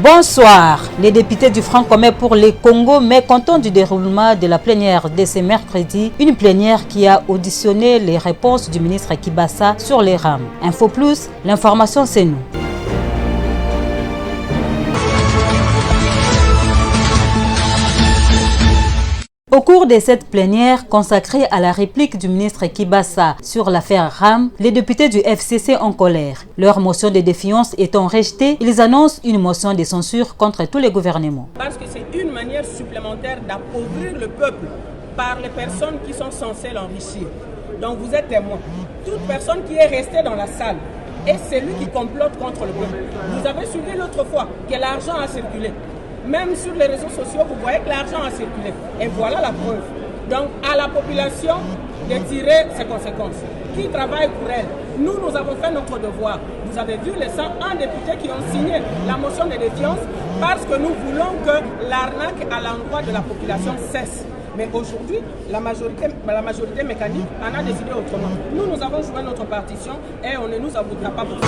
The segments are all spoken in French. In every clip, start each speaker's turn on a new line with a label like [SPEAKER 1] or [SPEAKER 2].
[SPEAKER 1] Bonsoir. Les députés du Front commun pour les Congo, mécontents du déroulement de la plénière de ce mercredi, une plénière qui a auditionné les réponses du ministre Kibasa sur les rames. Info Plus, l'information c'est nous. Au cours de cette plénière consacrée à la réplique du ministre Kibasa sur l'affaire RAM, les députés du FCC en colère. Leur motion de défiance étant rejetée, ils annoncent une motion de censure contre tous les gouvernements.
[SPEAKER 2] Parce que c'est une manière supplémentaire d'appauvrir le peuple par les personnes qui sont censées l'enrichir. Donc vous êtes témoin. Toute personne qui est restée dans la salle est celui qui complote contre le peuple. Vous avez suivi l'autre fois que l'argent a circulé. Même sur les réseaux sociaux, vous voyez que l'argent a circulé. Et voilà la preuve. Donc, à la population de tirer ses conséquences. Qui travaille pour elle? Nous avons fait notre devoir. Vous avez vu les 101 députés qui ont signé la motion de défiance parce que nous voulons que l'arnaque à l'endroit de la population cesse. Mais aujourd'hui, la majorité mécanique en a décidé autrement. Nous avons joué notre partition et on ne nous en voudra pas pour ça.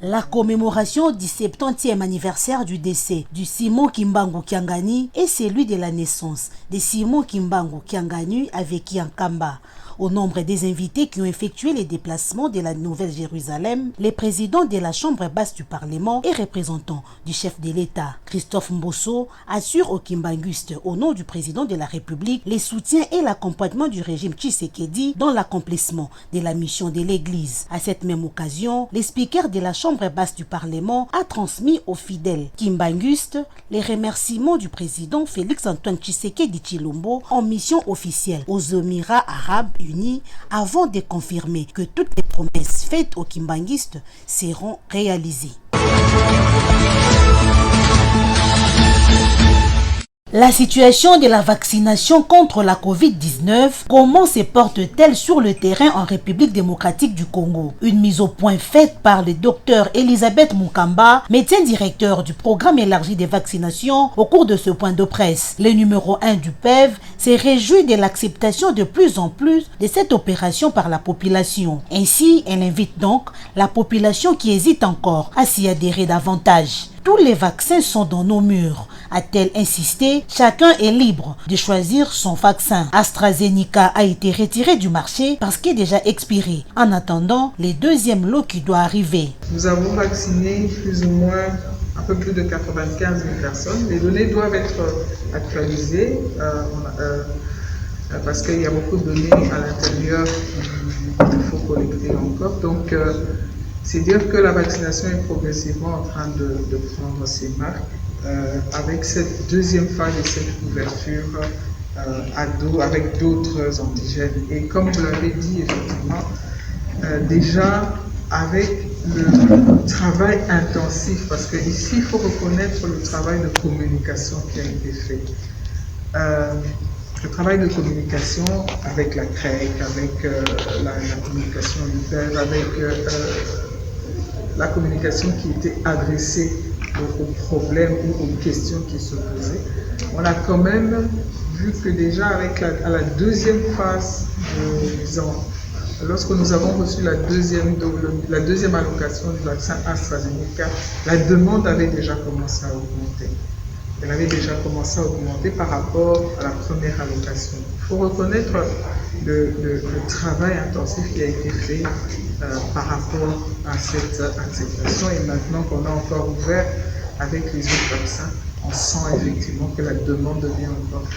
[SPEAKER 3] La commémoration du 70e anniversaire du décès du Simon Kimbangu Kiangani est celui de la naissance de Simon Kimbangu Kiangani avec Yankamba. Au nombre des invités qui ont effectué les déplacements de la Nouvelle-Jérusalem, les présidents de la Chambre basse du Parlement et représentants du chef de l'État, Christophe Mbosso, assurent aux Kimbanguistes, au nom du président de la République, les soutiens et l'accompagnement du régime Tshisekedi dans l'accomplissement de la mission de l'Église. À cette même occasion, le speaker de la Chambre basse du Parlement a transmis aux fidèles Kimbanguistes les remerciements du président Félix-Antoine Tshisekedi Tshilombo en mission officielle aux Émirats arabes unis avant de confirmer que toutes les promesses faites aux Kimbanguistes seront réalisées. La situation de la vaccination contre la COVID-19, comment se porte-t-elle sur le terrain en République démocratique du Congo? Une mise au point faite par le docteur Elisabeth Mukamba, médecin directeur du programme élargi des vaccinations, au cours de ce point de presse. Le numéro 1 du PEV s'est réjoui de l'acceptation de plus en plus de cette opération par la population. Ainsi, elle invite donc la population qui hésite encore à s'y adhérer davantage. Tous les vaccins sont dans nos murs, a-t-elle insisté. Chacun est libre de choisir son vaccin. AstraZeneca a été retiré du marché parce qu'il est déjà expiré. En attendant, les deuxièmes lots qui doivent arriver.
[SPEAKER 4] Nous avons vacciné plus ou moins un peu plus de 95 000 personnes. Les données doivent être actualisées parce qu'il y a beaucoup de données à l'intérieur qu'il faut collecter encore. Donc, c'est dire que la vaccination est progressivement en train de prendre ses marques avec cette deuxième phase de cette couverture avec d'autres antigènes. Et comme vous l'avez dit, effectivement, déjà avec le travail intensif, parce qu'ici il faut reconnaître le travail de communication qui a été fait. Le travail de communication avec la CREC, avec la communication locale, avec la communication qui était adressée aux problèmes ou aux questions qui se posaient. On a quand même vu que déjà à la deuxième phase, lorsque nous avons reçu la deuxième allocation du vaccin AstraZeneca, la demande avait déjà commencé à augmenter. Elle avait déjà commencé à augmenter par rapport à la première allocation. Il faut reconnaître le travail intensif qui a été fait par rapport à cette acceptation. Et maintenant qu'on a encore ouvert avec les autres vaccins, on sent effectivement que la demande devient encore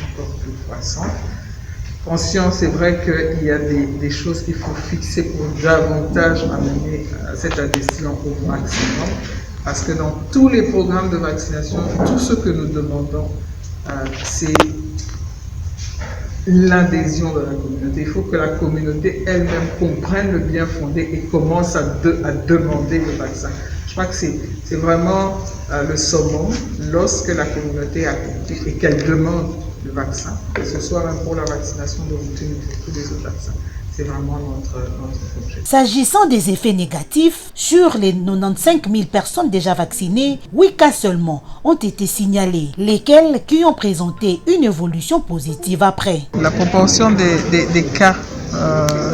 [SPEAKER 4] plus croissante. Conscient, c'est vrai qu'il y a des choses qu'il faut fixer pour davantage amener cette adhésion au maximum. Parce que dans tous les programmes de vaccination, tout ce que nous demandons, c'est l'adhésion de la communauté. Il faut que la communauté elle-même comprenne le bien fondé et commence à demander le vaccin. Je crois que c'est vraiment le summum lorsque la communauté a compris et qu'elle demande le vaccin, que ce soit même pour la vaccination de routine ou pour tous les autres vaccins. C'est vraiment notre projet.
[SPEAKER 3] S'agissant des effets négatifs, sur les 95 000 personnes déjà vaccinées, 8 cas seulement ont été signalés, lesquels qui ont présenté une évolution positive après.
[SPEAKER 4] La proportion des cas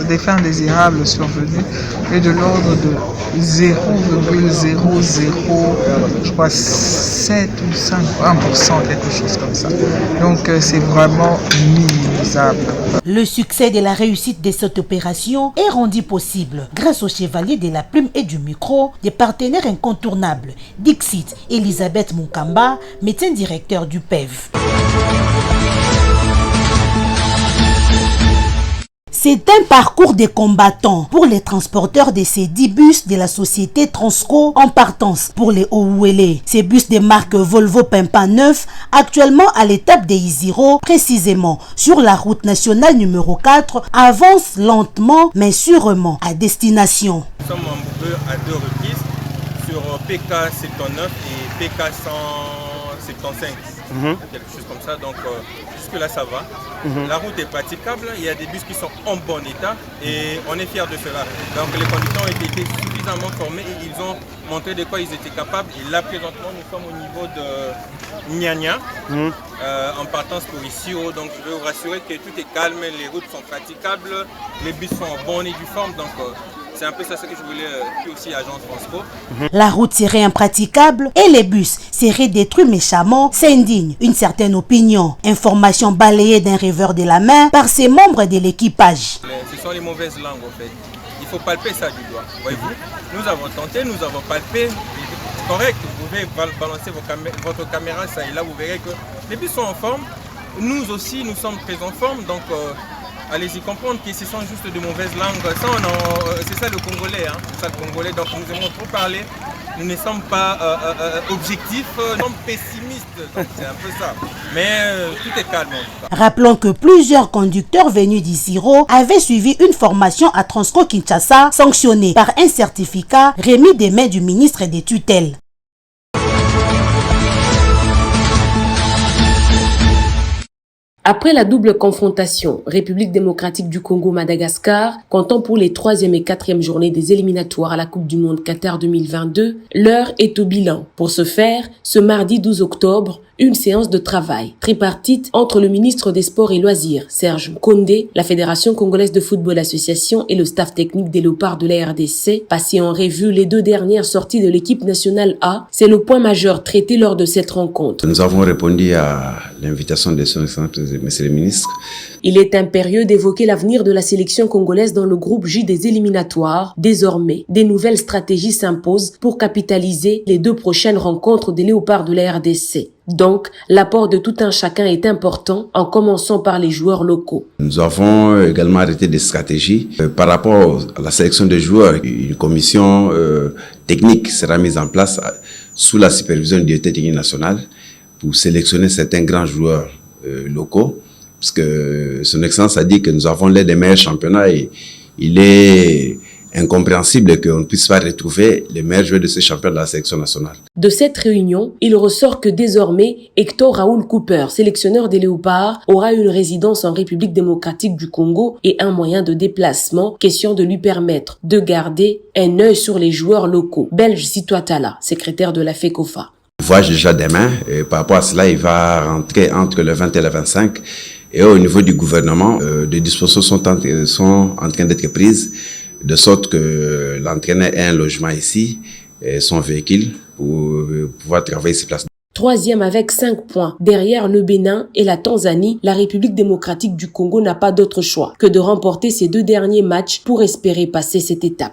[SPEAKER 4] des faits indésirables survenus est de l'ordre de 0,00, je crois 7 ou 5, 1%, quelque chose comme ça. Donc c'est vraiment minimisable.
[SPEAKER 3] Le succès de la réussite de cette opération est rendu possible grâce aux chevaliers de la plume et du micro, des partenaires incontournables, Dixit Elisabeth Munkamba, médecin directeur du PEV. C'est un parcours de combattants pour les transporteurs de ces 10 bus de la société Transco en partance pour les Ouélé. Ces bus de marque Volvo Pimpa 9, actuellement à l'étape des Isiro, précisément sur la route nationale numéro 4, avancent lentement mais sûrement à destination.
[SPEAKER 5] Nous sommes embourrés à 2 reprises sur PK 79 et PK 175. Quelque chose comme ça, donc jusque là ça va. La route est praticable, il y a des bus qui sont en bon état et on est fiers de cela. Donc les conducteurs ont été suffisamment formés et ils ont montré de quoi ils étaient capables. Et là présentement nous sommes au niveau de Nyanya, en partance pour ici. Donc je veux vous rassurer que tout est calme, les routes sont praticables, les bus sont en bonne et due forme. Donc c'est un peu ça ce que je voulais aussi agence Transco.
[SPEAKER 3] La route serait impraticable et les bus seraient détruits méchamment, c'est indigne une certaine opinion. Information balayée d'un rêveur de la main par ses membres de l'équipage.
[SPEAKER 5] Ce sont les mauvaises langues en fait. Il faut palper ça du doigt. Voyez-vous, nous avons tenté, nous avons palpé. Correct, vous pouvez balancer votre caméra ça et là, vous verrez que les bus sont en forme. Nous aussi, nous sommes très en forme. Donc allez-y comprendre que ce sont juste de mauvaises langues. C'est ça le Congolais, hein. C'est ça le Congolais. Donc nous aimons trop parler. Nous ne sommes pas objectifs, non pessimistes. Donc c'est un peu ça. Mais tout est calme.
[SPEAKER 3] Rappelons que plusieurs conducteurs venus d'Isiro avaient suivi une formation à Transco Kinshasa sanctionnée par un certificat remis des mains du ministre des tutelles.
[SPEAKER 6] Après la double confrontation République démocratique du Congo-Madagascar, comptant pour les 3e et 4e journées des éliminatoires à la Coupe du Monde Qatar 2022, l'heure est au bilan. Pour ce faire, ce mardi 12 octobre, une séance de travail tripartite entre le ministre des Sports et Loisirs, Serge Mkonde, la Fédération congolaise de football association et le staff technique des Léopards de la RDC, passé en revue les 2 dernières sorties de l'équipe nationale A. C'est le point majeur traité lors de cette rencontre.
[SPEAKER 7] Nous avons répondu à l'invitation de son excellence Monsieur le ministre.
[SPEAKER 6] Il est impérieux d'évoquer l'avenir de la sélection congolaise dans le groupe J des éliminatoires. Désormais, des nouvelles stratégies s'imposent pour capitaliser les 2 prochaines rencontres des Léopards de la RDC. Donc, l'apport de tout un chacun est important, en commençant par les joueurs locaux.
[SPEAKER 7] Nous avons également arrêté des stratégies. Par rapport à la sélection des joueurs, une commission technique sera mise en place sous la supervision du directeur technique national pour sélectionner certains grands joueurs locaux, parce que son excellence a dit que nous avons l'un des meilleurs championnats et il est incompréhensible qu'on ne puisse pas retrouver les meilleurs joueurs de ces championnats de la sélection nationale.
[SPEAKER 6] De cette réunion, il ressort que désormais, Hector Raoul Cooper, sélectionneur des Léopards, aura une résidence en République démocratique du Congo et un moyen de déplacement, question de lui permettre de garder un œil sur les joueurs locaux. Belge Sitoatala, secrétaire de la FECOFA.
[SPEAKER 7] Il voyage déjà demain et par rapport à cela, il va rentrer entre le 20 et le 25. Et au niveau du gouvernement, des dispositions sont en train d'être prises de sorte que l'entraîneur ait un logement ici et son véhicule pour pouvoir travailler sur place.
[SPEAKER 6] 3e avec 5 points. Derrière le Bénin et la Tanzanie, la République démocratique du Congo n'a pas d'autre choix que de remporter ces 2 derniers matchs pour espérer passer cette étape.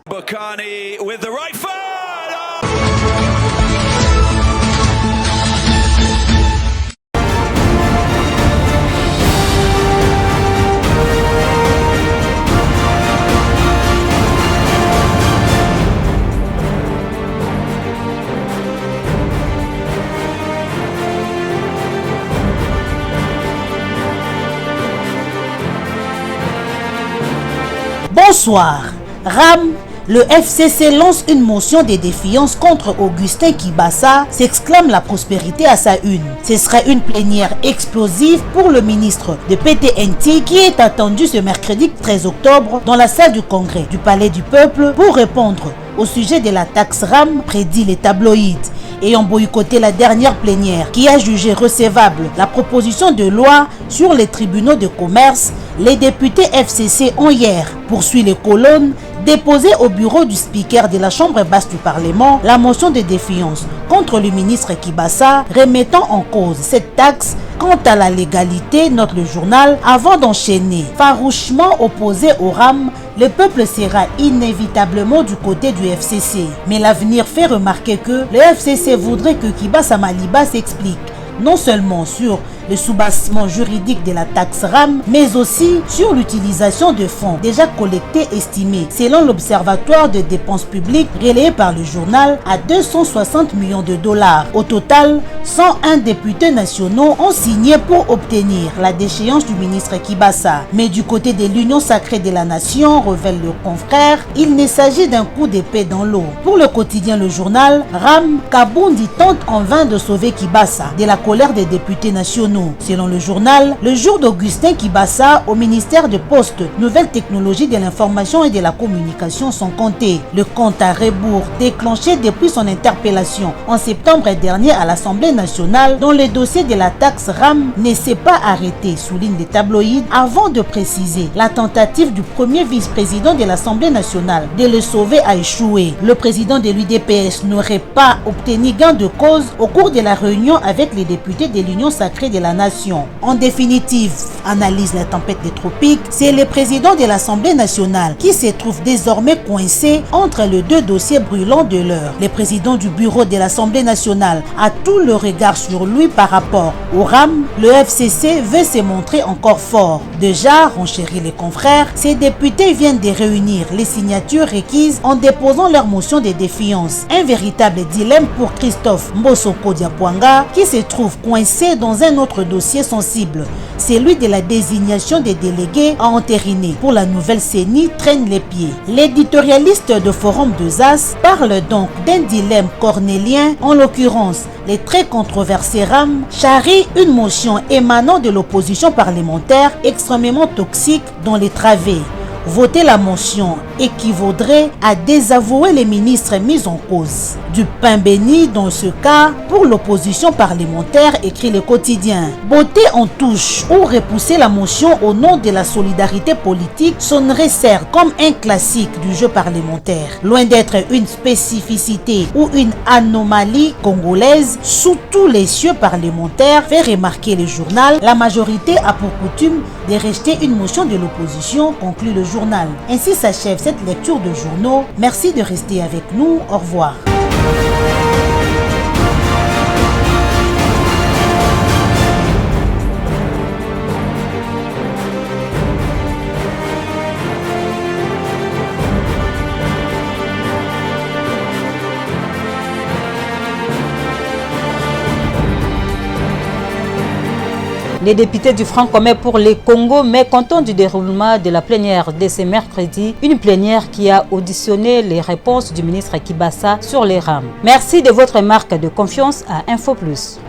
[SPEAKER 3] Bonsoir. RAM, le FCC lance une motion de défiance contre Augustin Kibasa, s'exclame la prospérité à sa une. Ce sera une plénière explosive pour le ministre de PTNT qui est attendu ce mercredi 13 octobre dans la salle du congrès du Palais du Peuple pour répondre au sujet de la taxe RAM, prédit les tabloïds. Ayant boycotté la dernière plénière qui a jugé recevable la proposition de loi sur les tribunaux de commerce, Les députés FCC ont hier poursuivi les colonnes déposé au bureau du speaker de la Chambre basse du Parlement la motion de défiance contre le ministre Kibasa, remettant en cause cette taxe. Quant à la légalité, note le journal, avant d'enchaîner farouchement opposé au RAM, le peuple sera inévitablement du côté du FCC. Mais l'avenir fait remarquer que le FCC voudrait que Kibasa Maliba s'explique non seulement sur le soubassement juridique de la taxe RAM, mais aussi sur l'utilisation de fonds déjà collectés estimés, selon l'Observatoire de dépenses publiques relayé par le journal, à 260 millions de dollars. Au total, 101 députés nationaux ont signé pour obtenir la déchéance du ministre Kibasa. Mais du côté de l'Union sacrée de la nation, révèle le confrère, il ne s'agit d'un coup d'épée dans l'eau. Pour le quotidien Le Journal, RAM, Kabundi tente en vain de sauver Kibasa de la colère des députés nationaux. Selon le journal, le jour d'Augustin Kibasa au ministère de Postes, Nouvelles Technologies de l'Information et de la Communication sont comptés. Le compte à rebours déclenché depuis son interpellation en septembre dernier à l'Assemblée nationale, dont le dossier de la taxe RAM ne s'est pas arrêté, souligne les tabloïds, avant de préciser la tentative du premier vice-président de l'Assemblée nationale de le sauver a échoué. Le président de l'UDPS n'aurait pas obtenu gain de cause au cours de la réunion avec les députés de l'Union sacrée de la nation. En définitive, analyse la tempête des tropiques, c'est le président de l'Assemblée nationale qui se trouve désormais coincé entre les deux dossiers brûlants de l'heure. Le président du bureau de l'Assemblée nationale a tout le regard sur lui par rapport au RAM. Le FCC veut se montrer encore fort. Déjà, renchérit les confrères, ces députés viennent de réunir les signatures requises en déposant leur motion de défiance. Un véritable dilemme pour Christophe Mbosoko Diapwanga qui se trouve coincé dans un autre dossier sensible, celui de la désignation des délégués à entériner pour la nouvelle CENI traîne les pieds. L'éditorialiste de Forum de ZAS parle donc d'un dilemme cornélien, en l'occurrence les très controversés RAM charrient une motion émanant de l'opposition parlementaire extrêmement toxique dans les travées. Voter la motion équivaudrait à désavouer les ministres mis en cause. Du pain béni dans ce cas pour l'opposition parlementaire, écrit le quotidien. Voter en touche ou repousser la motion au nom de la solidarité politique sonnerait certes comme un classique du jeu parlementaire. Loin d'être une spécificité ou une anomalie congolaise, sous tous les cieux parlementaires, fait remarquer le journal, la majorité a pour coutume de rejeter une motion de l'opposition, conclut le journal. Ainsi s'achève cette lecture de journaux. Merci de rester avec nous. Au revoir.
[SPEAKER 1] Les députés du Front commun pour le Congo, mécontents du déroulement de la plénière de ce mercredi, une plénière qui a auditionné les réponses du ministre Kibasa sur les RAM. Merci de votre marque de confiance à Info Plus.